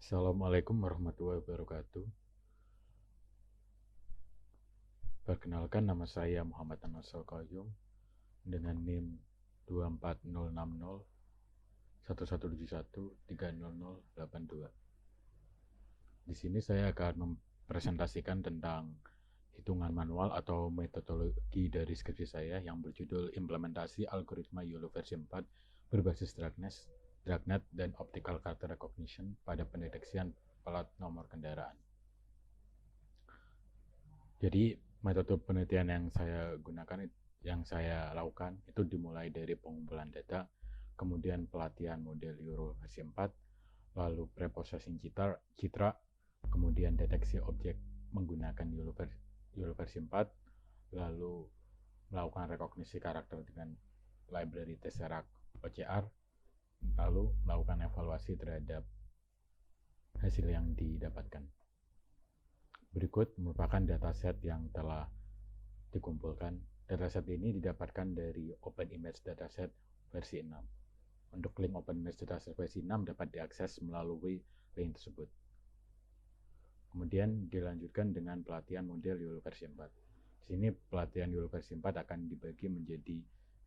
Assalamualaikum warahmatullahi wabarakatuh. Perkenalkan, nama saya Muhammad Anwar Qayyum dengan NIM 24060 1171 30082. Di sini saya akan mempresentasikan tentang hitungan manual atau metodologi dari skripsi saya yang berjudul Implementasi Algoritma YOLO versi 4 berbasis Dragnet dan Optical Character Recognition pada pendeteksian plat nomor kendaraan. Jadi metode penelitian yang saya lakukan itu dimulai dari pengumpulan data, kemudian pelatihan model Euro versi 4, lalu preprocessing citra, kemudian deteksi objek menggunakan Euro versi 4, lalu melakukan rekognisi karakter dengan library Tesseract OCR, lalu melakukan evaluasi terhadap hasil yang didapatkan. Berikut merupakan dataset yang telah dikumpulkan. Dataset ini didapatkan dari Open Image Dataset versi 6. Untuk link Open Image Dataset versi 6 dapat diakses melalui link tersebut. Kemudian dilanjutkan dengan pelatihan model YOLO versi 4. Di sini pelatihan YOLO versi 4 akan dibagi menjadi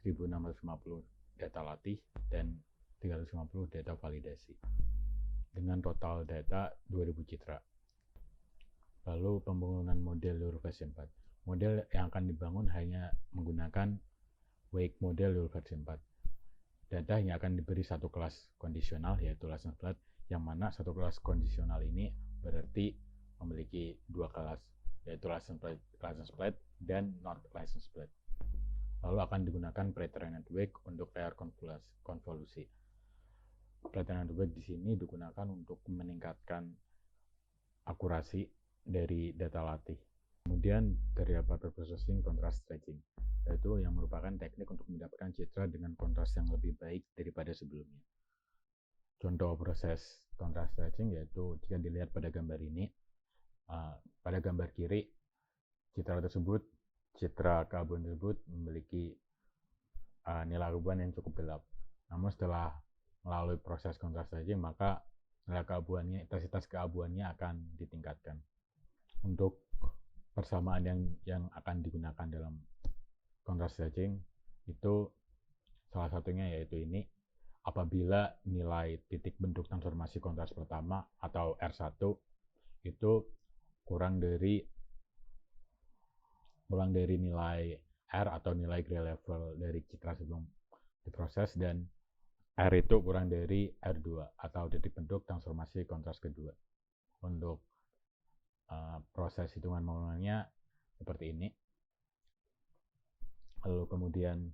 1650 data latih dan 350 data validasi dengan total data 2000 citra. Lalu pembangunan model YOLO versi 4. Model yang akan dibangun hanya menggunakan Wake model YOLO versi 4. Data yang akan diberi satu kelas kondisional yaitu license plate, yang mana satu kelas kondisional ini berarti memiliki dua kelas yaitu license plate dan not license plate. Lalu akan digunakan pre-trained wake untuk layer konvolusi. Pre-trained wake di sini digunakan untuk meningkatkan akurasi dari data latih. Kemudian terdapat preprocessing contrast stretching, yaitu yang merupakan teknik untuk mendapatkan citra dengan kontras yang lebih baik daripada sebelumnya. Contoh proses contrast stretching yaitu jika dilihat pada gambar ini, pada gambar kiri citra keabuan tersebut memiliki nilai keabuan yang cukup gelap. Namun setelah melalui proses contrast stretching, maka intensitas keabuannya akan ditingkatkan. Untuk persamaan yang akan digunakan dalam contrast stretching itu salah satunya yaitu ini, apabila nilai titik bentuk transformasi kontras pertama atau R1 itu kurang dari nilai R atau nilai gray level dari citra sebelum diproses, dan R itu kurang dari R2 atau titik bentuk transformasi kontras kedua. Untuk proses hitungan manualnya seperti ini. Lalu kemudian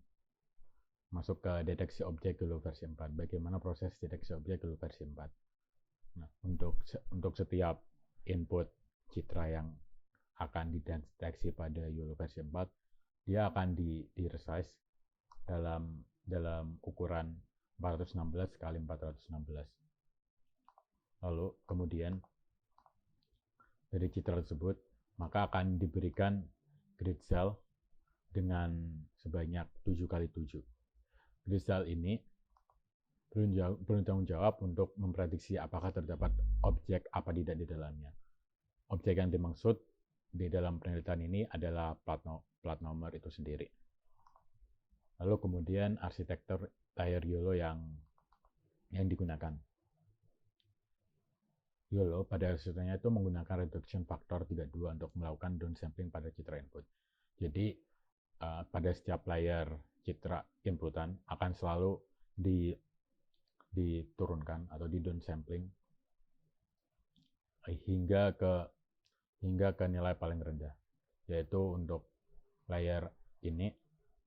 masuk ke deteksi objek YOLO versi 4. Bagaimana proses deteksi objek YOLO versi 4? Nah, untuk setiap input citra yang akan dideteksi pada YOLO versi 4, dia akan di-resize dalam ukuran 416 kali 416. Lalu kemudian dari citra tersebut maka akan diberikan grid cell dengan sebanyak 7x7. Grid cell ini bertanggung jawab untuk memprediksi apakah terdapat objek apa tidak di dalamnya. Objek yang dimaksud di dalam penelitian ini adalah plat nomor itu sendiri. Lalu kemudian arsitektur layer YOLO yang digunakan. YOLO pada arsitekturnya itu menggunakan reduction factor 32 untuk melakukan downsampling pada citra input. Jadi pada setiap layer citra inputan akan selalu diturunkan atau di downsampling hingga ke nilai paling rendah, yaitu untuk layer ini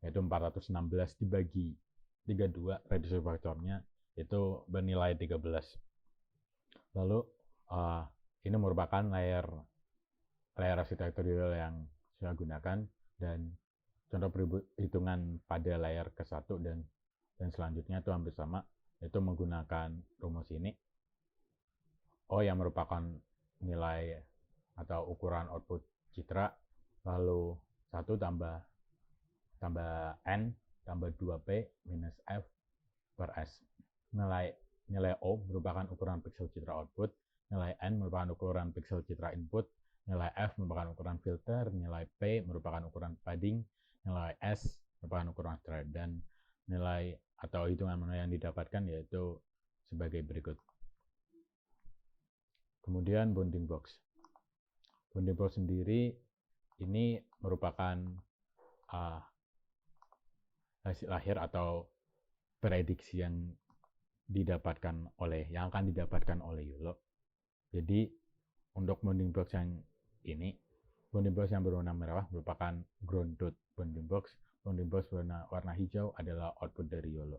yaitu 416 dibagi 32, reduction factornya itu bernilai 13. Lalu ini merupakan layer arsitektur YOLO yang saya gunakan, dan contoh perhitungan pada layer ke-1 dan selanjutnya itu hampir sama, yaitu menggunakan rumus ini. O yang merupakan nilai atau ukuran output citra, lalu 1 tambah N tambah 2P minus F per S. Nilai O merupakan ukuran pixel citra output, nilai N merupakan ukuran piksel citra input, nilai F merupakan ukuran filter, nilai P merupakan ukuran padding, nilai S merupakan ukuran thread, dan nilai atau hitungan manual yang didapatkan yaitu sebagai berikut. Kemudian bounding box. Bounding box sendiri ini merupakan hasil akhir atau prediksi yang akan didapatkan oleh YOLO. Jadi untuk bounding box yang ini, bounding box yang berwarna merah merupakan grounded bounding box. Bounding box warna hijau adalah output dari YOLO.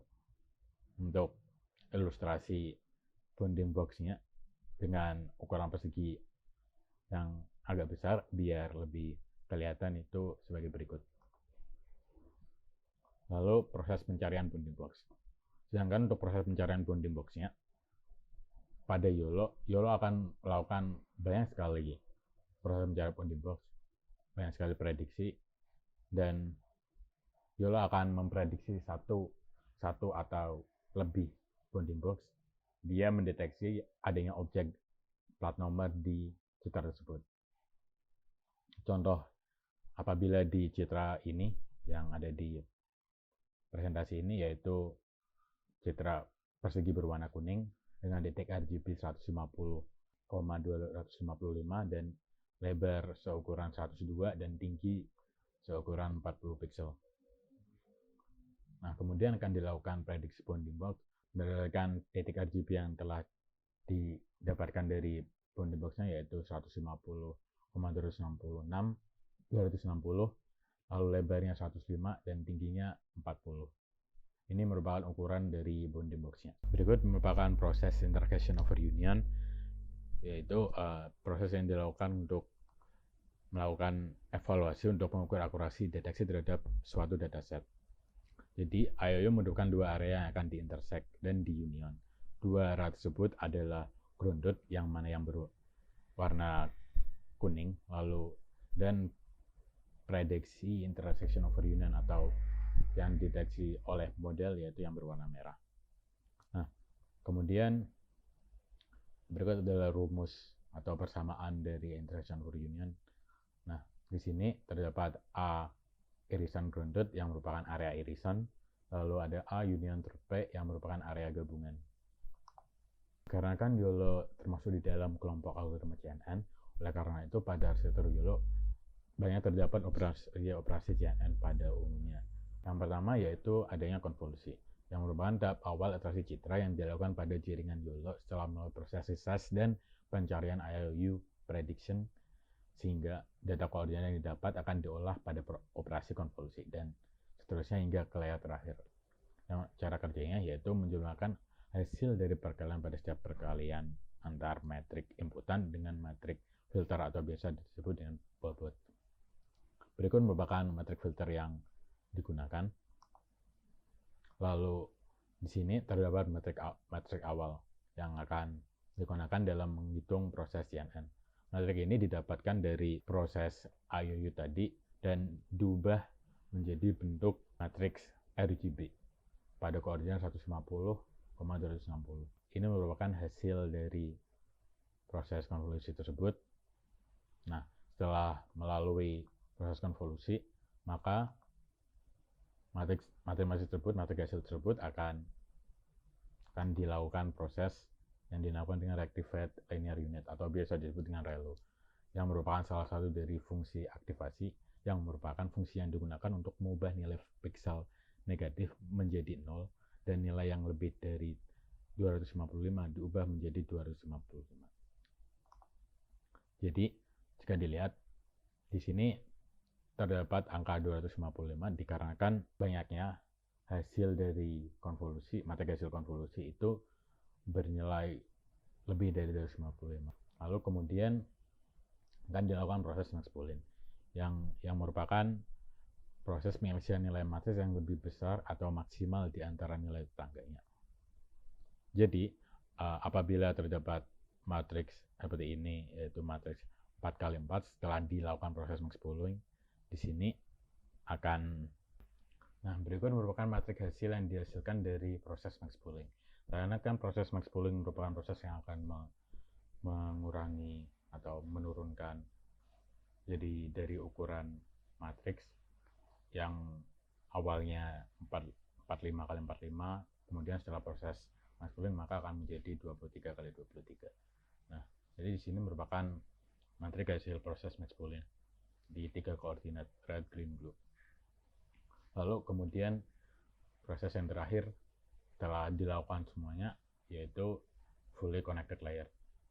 Untuk ilustrasi bounding box-nya dengan ukuran persegi yang agak besar biar lebih kelihatan itu sebagai berikut. Lalu proses pencarian bounding box. Sedangkan untuk proses pencarian bounding box-nya, pada YOLO akan melakukan banyak sekali proses mencari bounding box, banyak sekali prediksi, dan YOLO akan memprediksi satu atau lebih bounding box. Dia mendeteksi adanya objek plat nomor di citra tersebut. Contoh, apabila di citra ini yang ada di presentasi ini yaitu citra persegi berwarna kuning dengan detek RGB 150,255 dan lebar seukuran 102 dan tinggi seukuran 40 pixel. Nah, kemudian akan dilakukan prediksi bounding box berdasarkan detek RGB yang telah didapatkan dari bounding box-nya yaitu 150,260, lalu lebarnya 105 dan tingginya 40. Ini merupakan ukuran dari bounding box-nya. Berikut merupakan proses intersection over union, yaitu proses yang dilakukan untuk melakukan evaluasi untuk mengukur akurasi deteksi terhadap suatu dataset. Jadi IOU membutuhkan dua area yang akan diintersect dan diunion. Dua area tersebut adalah grounded yang mana yang berwarna kuning, lalu dan prediksi intersection over union atau yang dideteksi oleh model yaitu yang berwarna merah. Nah, kemudian berikut adalah rumus atau persamaan dari intersection over union. Nah, di sini terdapat A irisan grounded yang merupakan area irisan, lalu ada A union P yang merupakan area gabungan. Karena kan YOLO termasuk di dalam kelompok algoritma CNN, oleh karena itu pada arsitektur YOLO banyak terdapat operasi CNN pada umumnya. Yang pertama yaitu adanya konvolusi, yang merupakan tahap awal iterasi citra yang dilakukan pada jaringan YOLO setelah melalui proses research dan pencarian IOU prediction, sehingga data koordinat yang didapat akan diolah pada operasi konvolusi dan seterusnya hingga ke layer terakhir. Yang cara kerjanya yaitu menjumlahkan hasil dari perkalian pada setiap perkalian antar metrik inputan dengan metrik filter atau biasa disebut dengan bobot. Berikut merupakan metrik filter yang digunakan. Lalu di sini terdapat metrik awal yang akan digunakan dalam menghitung proses CNN. Metrik ini didapatkan dari proses IOU tadi dan diubah menjadi bentuk matriks RGB pada koordinat 150,260. Ini merupakan hasil dari proses konvolusi tersebut. Nah, setelah melalui proses konvolusi, maka matrik hasil tersebut akan dilakukan proses yang dilakukan dengan rectified linear unit atau biasa disebut dengan ReLU, yang merupakan salah satu dari fungsi aktivasi yang merupakan fungsi yang digunakan untuk mengubah nilai piksel negatif menjadi 0 dan nilai yang lebih dari 255 diubah menjadi 255. Jadi jika dilihat di sini terdapat angka 255 dikarenakan banyaknya hasil dari konvolusi, matrik hasil konvolusi itu bernilai lebih dari 255. Lalu kemudian akan dilakukan proses max pooling yang merupakan proses penyelesaian nilai matriks yang lebih besar atau maksimal di antara nilai tetangganya. Jadi apabila terdapat matriks seperti ini, yaitu matriks 4x4 setelah dilakukan proses max pooling, di sini berikut merupakan matriks hasil yang dihasilkan dari proses max pooling. Karena kan proses max pooling merupakan proses yang akan mengurangi atau menurunkan jadi dari ukuran matriks yang awalnya 45 kali 45, kemudian setelah proses maskulin maka akan menjadi 23 kali 23. Nah, jadi di sini merupakan matriks hasil proses maskulin di 3 koordinat red, green, blue. Lalu kemudian proses yang terakhir setelah dilakukan semuanya yaitu fully connected layer.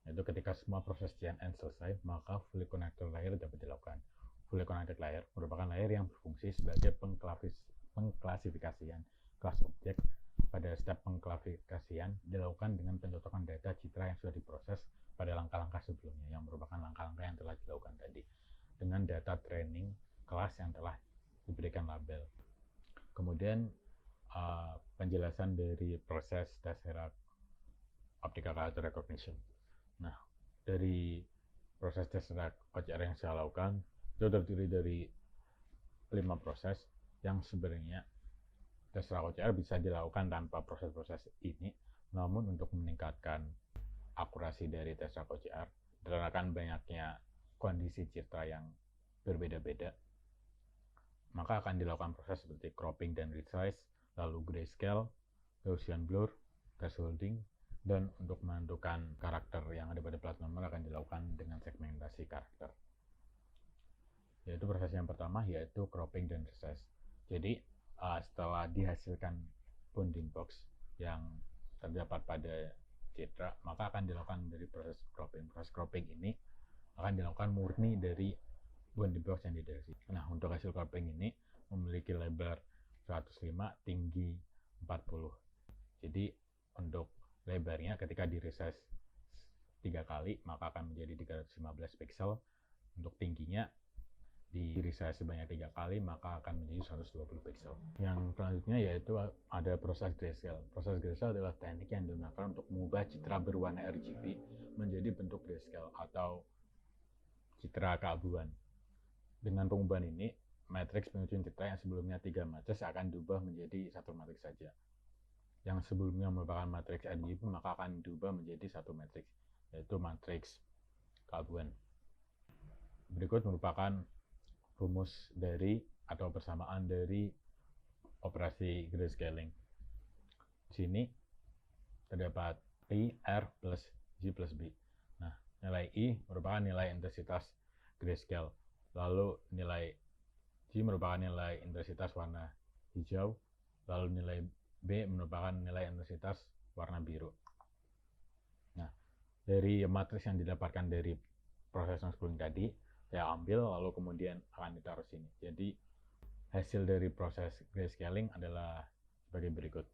Yaitu ketika semua proses CNN selesai, maka fully connected layer dapat dilakukan. Fully connected layer merupakan layer yang berfungsi sebagai pengklasifikasian kelas objek. Pada step pengklasifikasian dilakukan dengan pencocokan data citra yang sudah diproses pada langkah-langkah sebelumnya, yang merupakan langkah-langkah yang telah dilakukan tadi, dengan data training kelas yang telah diberikan label. Kemudian penjelasan dari proses Tesseract Optical Character Recognition. Nah, dari proses Tesseract OCR yang saya lakukan itu terdiri dari 5 proses yang sebenarnya Tesseract OCR bisa dilakukan tanpa proses-proses ini, namun untuk meningkatkan akurasi dari Tesseract OCR dikarenakan banyaknya kondisi citra yang berbeda-beda, maka akan dilakukan proses seperti cropping dan resize, lalu grayscale, Gaussian blur, thresholding, dan untuk menentukan karakter yang ada pada plat nomor akan dilakukan dengan segmentasi karakter. Yaitu proses yang pertama yaitu cropping dan resize. Jadi setelah dihasilkan bounding box yang terdapat pada citra, maka akan dilakukan dari proses cropping. Proses cropping ini akan dilakukan murni dari bounding box yang dideteksi. Nah, untuk hasil cropping ini memiliki lebar 105, tinggi 40. Jadi untuk lebarnya ketika di resize 3 kali maka akan menjadi 315 pixel. Untuk tingginya di resize sebanyak 3 kali maka akan menjadi 120 pixel. Yang selanjutnya yaitu ada proses grayscale. Proses grayscale adalah teknik yang digunakan untuk mengubah citra berwarna RGB menjadi bentuk grayscale atau citra keabuan. Dengan pengubahan ini, matriks penyusun citra yang sebelumnya 3 matriks akan diubah menjadi 1 matriks saja. Yang sebelumnya merupakan matriks RGB maka akan diubah menjadi 1 matriks, yaitu matriks keabuan. Berikut merupakan rumus dari atau persamaan dari operasi grayscaling. Di sini terdapat I, R plus G plus B. Nah, nilai I merupakan nilai intensitas grayscale. Lalu nilai G merupakan nilai intensitas warna hijau. Lalu nilai B merupakan nilai intensitas warna biru. Nah, dari matriks yang didapatkan dari proses maskulin tadi, saya ambil lalu kemudian akan ditaruh sini. Jadi hasil dari proses grayscaling adalah sebagai berikut.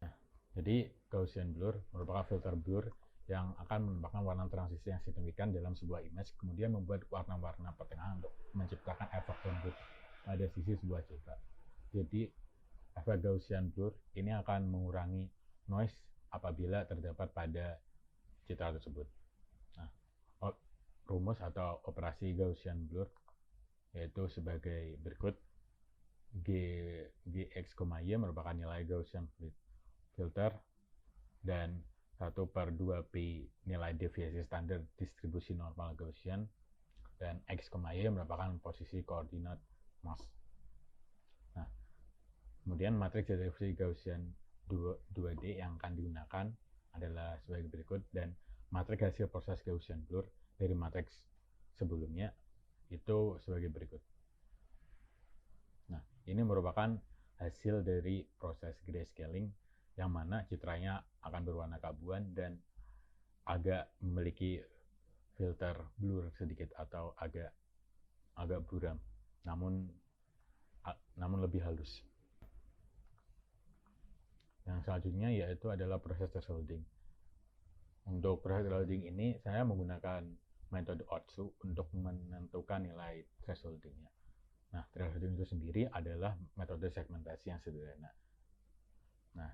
Nah, jadi Gaussian blur merupakan filter blur yang akan menambahkan warna transisi yang signifikan dalam sebuah image, kemudian membuat warna-warna pertengahan untuk menciptakan efek lembut pada sisi sebuah citra. Jadi efek Gaussian blur ini akan mengurangi noise apabila terdapat pada citra tersebut. Nah, rumus atau operasi Gaussian blur yaitu sebagai berikut. Gx, Y merupakan nilai Gaussian filter dan 1/2pi nilai deviasi standar distribusi normal Gaussian, dan X, Y merupakan posisi koordinat mass. Nah, kemudian matriks distribusi Gaussian 2D yang akan digunakan adalah sebagai berikut, dan matriks hasil proses Gaussian blur dari matriks sebelumnya itu sebagai berikut. Nah, ini merupakan hasil dari proses grayscaling yang mana citranya akan berwarna keabuan dan agak memiliki filter blur sedikit atau agak buram, namun lebih halus. Yang selanjutnya yaitu adalah proses thresholding. Untuk proses thresholding ini saya menggunakan metode Otsu untuk menentukan nilai thresholdingnya. Nah, thresholding itu sendiri adalah metode segmentasi yang sederhana. Nah,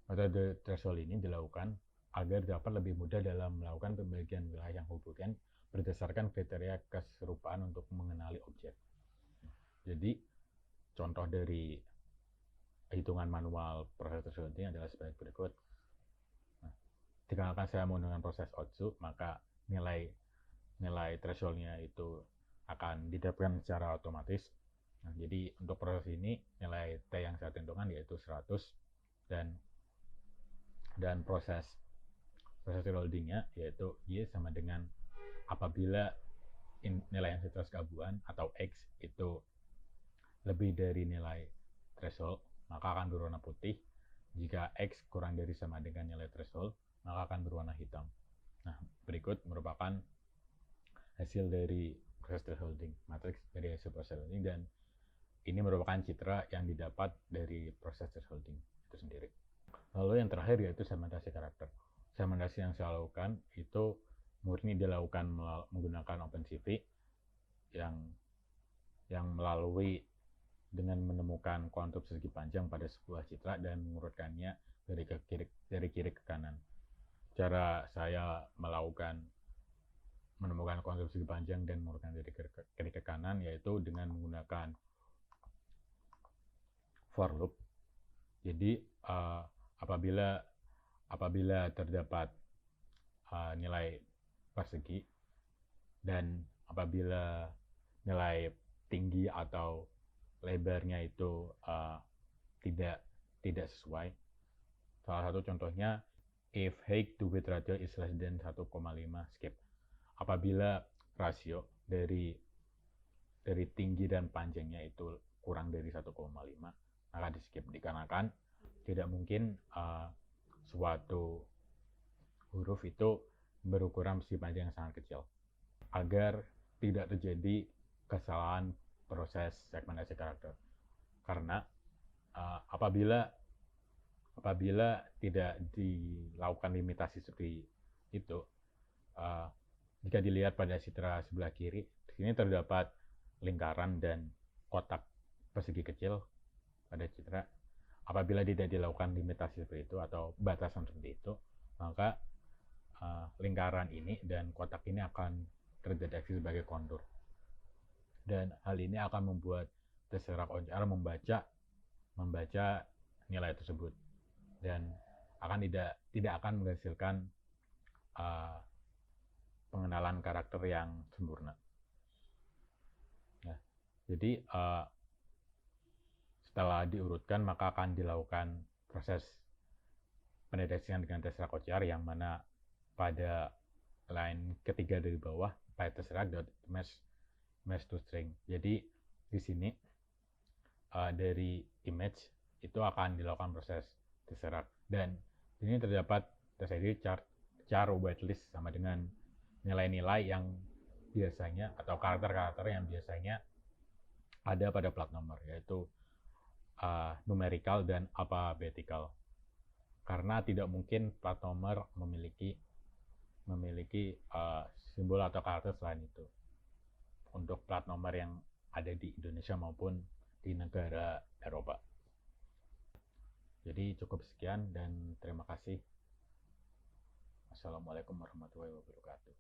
metode threshold ini dilakukan agar dapat lebih mudah dalam melakukan pembagian wilayah yang homogen berdasarkan kriteria keserupaan untuk mengenali objek. Jadi, contoh dari hitungan manual proses thresholding adalah sebagai berikut. Nah, dikarenakan saya menggunakan proses Otsu, maka nilai nilai thresholdnya itu akan didapatkan secara otomatis. Nah, jadi untuk proses ini nilai T yang saya tentukan yaitu 100 dan proses thresholdingnya yaitu Y sama dengan apabila nilai intensitas keabuan atau X itu lebih dari nilai threshold maka akan berwarna putih. Jika X kurang dari sama dengan nilai threshold maka akan berwarna hitam. Nah, berikut merupakan hasil dari proses thresholding, matriks dari hasil proses thresholding, dan ini merupakan citra yang didapat dari proses thresholding itu sendiri. Lalu yang terakhir yaitu segmentasi karakter. Segmentasi yang saya lakukan itu murni dilakukan menggunakan OpenCV yang melalui dengan menemukan kontur segi panjang pada sebuah citra dan mengurutkannya dari kiri ke kanan. Cara saya menemukan kontur segi panjang dan mengurutkan dari kiri ke kanan yaitu dengan menggunakan for loop. Jadi apabila terdapat nilai persegi dan apabila nilai tinggi atau lebarnya itu tidak sesuai. Salah satu contohnya, if height to width ratio is less than 1,5, skip. Apabila rasio dari tinggi dan panjangnya itu kurang dari 1,5, maka di skip, dikarenakan tidak mungkin suatu huruf itu berukuran persegi panjang yang sangat kecil. Agar tidak terjadi kesalahan proses segmentasi karakter. Karena apabila tidak dilakukan limitasi seperti itu, jika dilihat pada citra sebelah kiri, di sini terdapat lingkaran dan kotak persegi kecil pada citra. Apabila tidak dilakukan limitasi seperti itu atau batasan seperti itu, maka lingkaran ini dan kotak ini akan terdeteksi sebagai kontur. Dan hal ini akan membuat Tesseract OCR membaca nilai tersebut dan tidak akan menghasilkan pengenalan karakter yang sempurna. Nah, jadi setelah diurutkan maka akan dilakukan proses pendeteksian dengan Tesseract OCR yang mana pada line ketiga dari bawah Tesseract.match to string. Jadi di sini dari image itu akan dilakukan proses Tesseract dan di sini terdapat char whitelist sama dengan nilai-nilai yang biasanya atau karakter-karakter yang biasanya ada pada plat nomor, yaitu numerical dan alphabetical. Karena tidak mungkin plat nomor memiliki simbol atau karakter selain itu untuk plat nomor yang ada di Indonesia maupun di negara Eropa. Jadi cukup sekian dan terima kasih. Assalamualaikum warahmatullahi wabarakatuh.